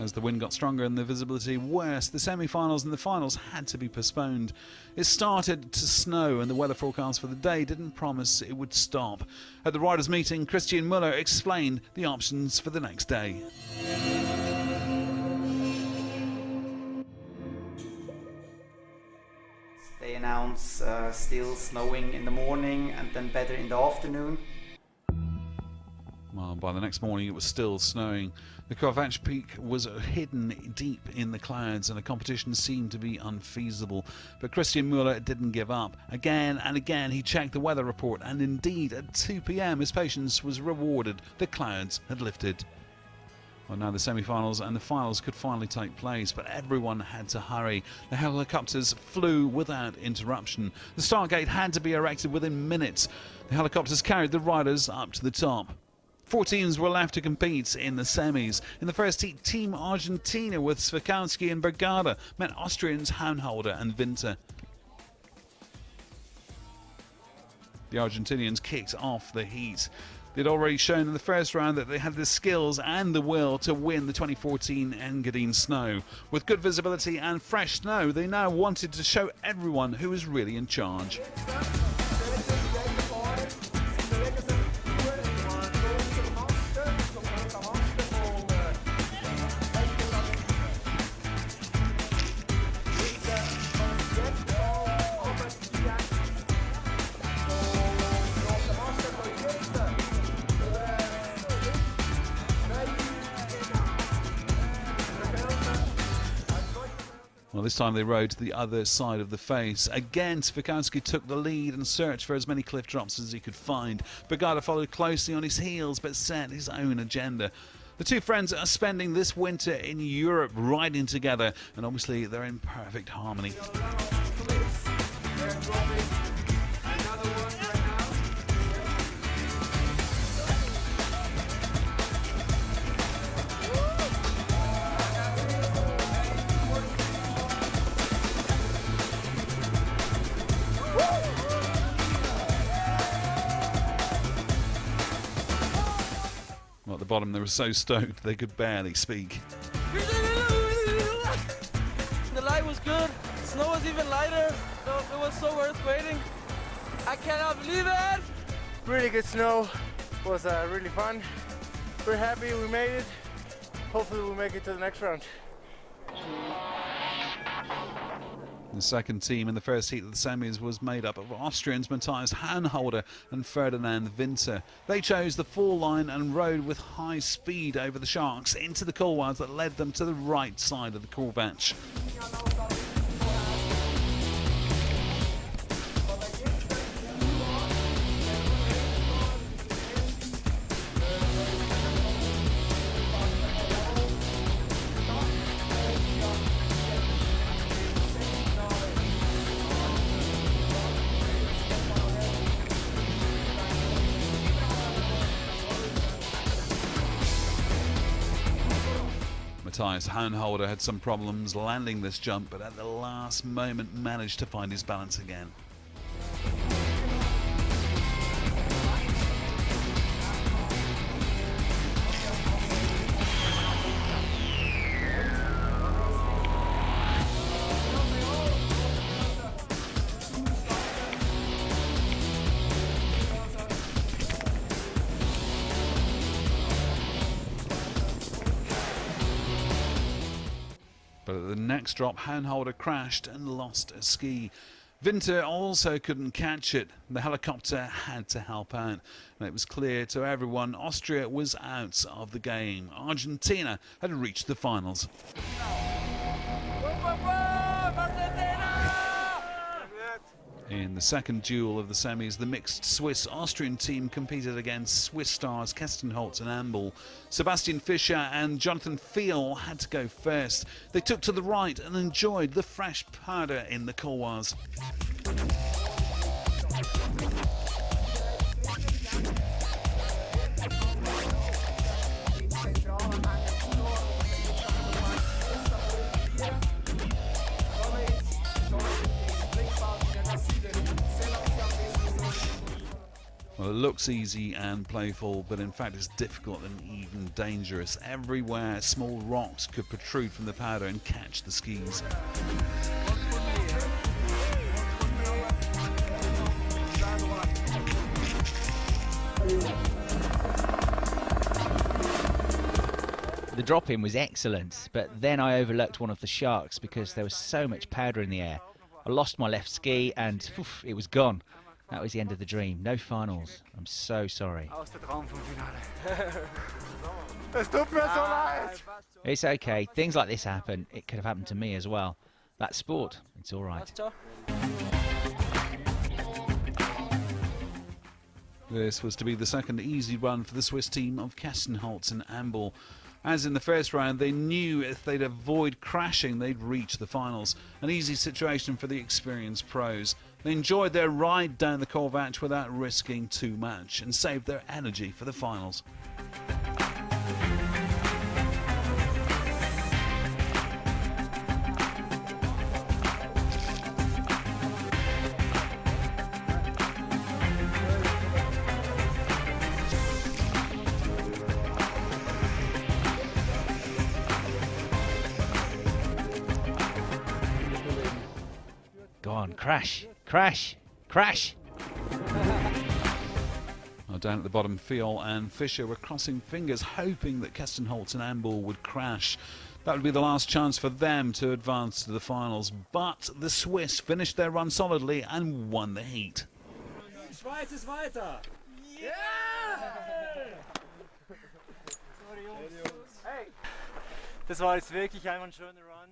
As the wind got stronger and the visibility worse, the semi-finals and the finals had to be postponed. It started to snow and the weather forecast for the day didn't promise it would stop. At the riders' meeting, Christian Müller explained the options for the next day. They announce still snowing in the morning and then better in the afternoon. Well, by the next morning it was still snowing. The Kovac Peak was hidden deep in the clouds and the competition seemed to be unfeasible. But Christian Müller didn't give up. Again and again he checked the weather report, and indeed at 2 p.m. his patience was rewarded. The clouds had lifted. Well, now the semi-finals and the finals could finally take place, but everyone had to hurry. The helicopters flew without interruption. The start gate had to be erected within minutes. The helicopters carried the riders up to the top. 4 teams were left to compete in the semis. In the first heat, Team Argentina with Svikowski and Bergada met Austrians Hounholder and Winter. The Argentinians kicked off the heat. They'd already shown in the first round that they had the skills and the will to win the 2014 ENGADINSNOW. With good visibility and fresh snow, they now wanted to show everyone who was really in charge. Well, this time they rode to the other side of the face. Again, Svikowski took the lead and searched for as many cliff drops as he could find. Bergada followed closely on his heels but set his own agenda. The two friends are spending this winter in Europe riding together, and obviously they're in perfect harmony. Well, at the bottom, they were so stoked they could barely speak. The light was good, snow was even lighter, so it was so worth waiting. I cannot believe it! Really good snow, was really fun. We're happy we made it. Hopefully we'll make it to the next round. The second team in the first heat of the semis was made up of Austrians Matthias Hounholder and Ferdinand Winter. They chose the fall line and rode with high speed over the sharks into the Kohlwards that led them to the right side of the Kovac. Matthias Hounholder had some problems landing this jump, but at the last moment managed to find his balance again. But at the next drop, Hounholder crashed and lost a ski. Winter also couldn't catch it. The helicopter had to help out. And it was clear to everyone Austria was out of the game. Argentina had reached the finals. In the second duel of the semis, the mixed Swiss-Austrian team competed against Swiss stars Kestenholz and Ambel. Sebastian Fischer and Jonathan Fiel had to go first. They took to the right and enjoyed the fresh powder in the couloirs. Well, it looks easy and playful, but in fact it's difficult and even dangerous. Everywhere small rocks could protrude from the powder and catch the skis. The drop-in was excellent, but then I overlooked one of the sharks because there was so much powder in the air. I lost my left ski and it was gone. That was the end of the dream. No finals. I'm so sorry. It's okay. Things like this happen. It could have happened to me as well. That's sport. It's all right. This was to be the second easy run for the Swiss team of Kestenholz and Ambel. As in the first round, they knew if they'd avoid crashing, they'd reach the finals. An easy situation for the experienced pros. They enjoyed their ride down the Corvatsch without risking too much and saved their energy for the finals. Go on, crash, crash, crash. Well, down at the bottom, Fiol and Fischer were crossing fingers, hoping that Kestenholz and Ambel would crash. That would be the last chance for them to advance to the finals. But the Swiss finished their run solidly and won the heat. Schweiz ist weiter. Yeah!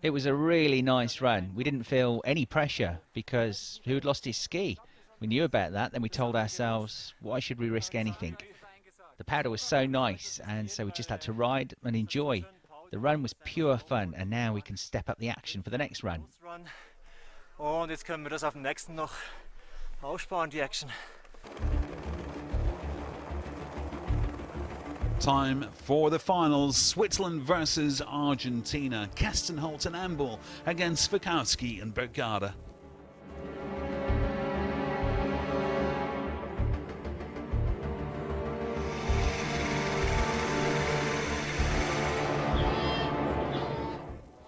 It was a really nice run. We didn't feel any pressure because who had lost his ski? We knew about that, then we told ourselves, why should we risk anything? The powder was so nice, and so we just had to ride and enjoy. The run was pure fun, and now we can step up the action for the next run. Und jetzt können wir das auf dem nächsten noch aussparen, die Action. Time for the finals. Switzerland versus Argentina. Kestenholz and Ambel against Svikowski and Bergada.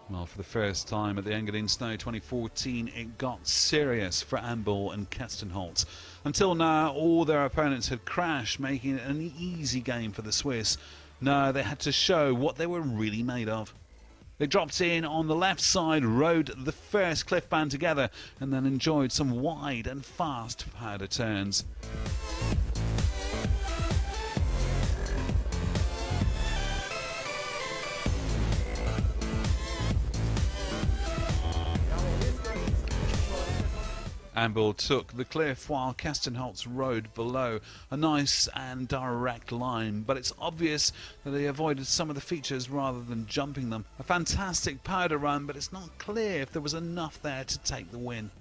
Well, for the first time at the ENGADINSNOW 2014, it got serious for Ambel and Kestenholz. Until now, all their opponents had crashed, making it an easy game for the Swiss. Now they had to show what they were really made of. They dropped in on the left side, rode the first cliff band together, and then enjoyed some wide and fast powder turns. Ambel took the cliff while Kestenholz rode below. A nice and direct line, but it's obvious that they avoided some of the features rather than jumping them. A fantastic powder run, but it's not clear if there was enough there to take the win.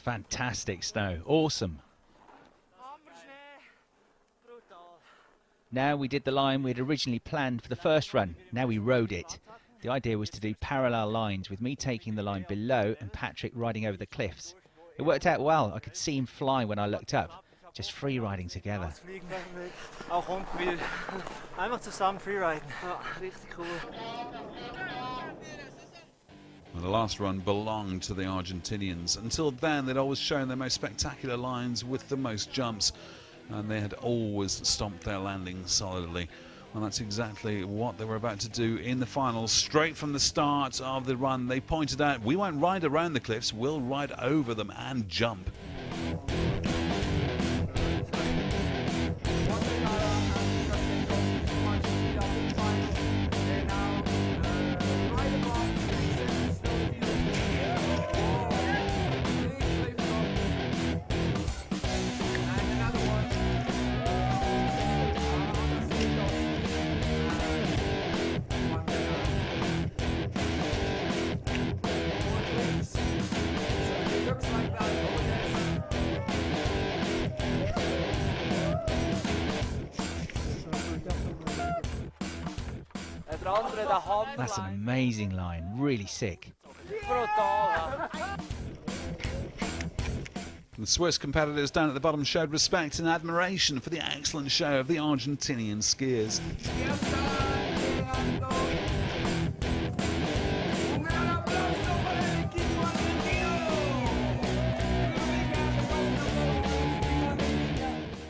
Fantastic snow, awesome. Now we did the line we had originally planned for the first run. Now we rode it. The idea was to do parallel lines with me taking the line below and Patrick riding over the cliffs. It worked out well. I could see him fly when I looked up. Just free riding together. Auch unten wieder. Einfach zusammen freeriden. Ja, richtig cool. Well, the last run belonged to the Argentinians. Until then, they'd always shown their most spectacular lines with the most jumps, and they had always stomped their landing solidly. And that's exactly what they were about to do in the finals. Straight from the start of the run, they pointed out, we won't ride around the cliffs, we'll ride over them and jump. That's an amazing line, really sick. The Swiss competitors down at the bottom showed respect and admiration for the excellent show of the Argentinian skiers.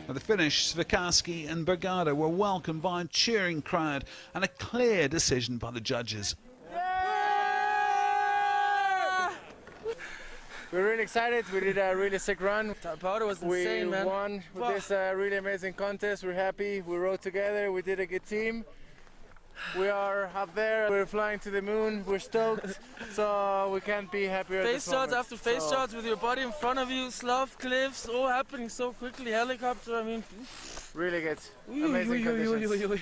At the finish, Svikarski and Bergada were welcomed by a cheering crowd and a clear decision by the judges. We're really excited. We did a really sick run. The powder was insane, man. We won with this really amazing contest. We're happy. We rode together. We did a good team. We are up there. We're flying to the moon. We're stoked. So we can't be happier. Face shots after face shots with your body in front of you, slough, cliffs, all happening so quickly. Helicopter, I mean. Really good. Amazing conditions.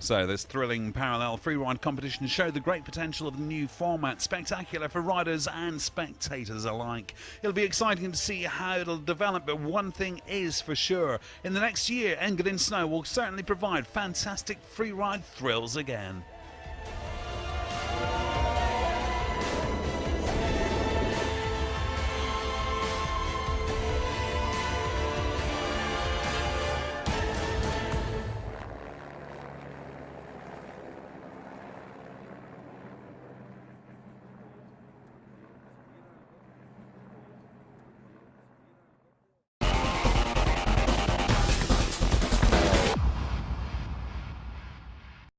So this thrilling parallel freeride competition showed the great potential of the new format, spectacular for riders and spectators alike. It'll be exciting to see how it'll develop, but one thing is for sure. In the next year, ENGADINSNOW will certainly provide fantastic freeride thrills again.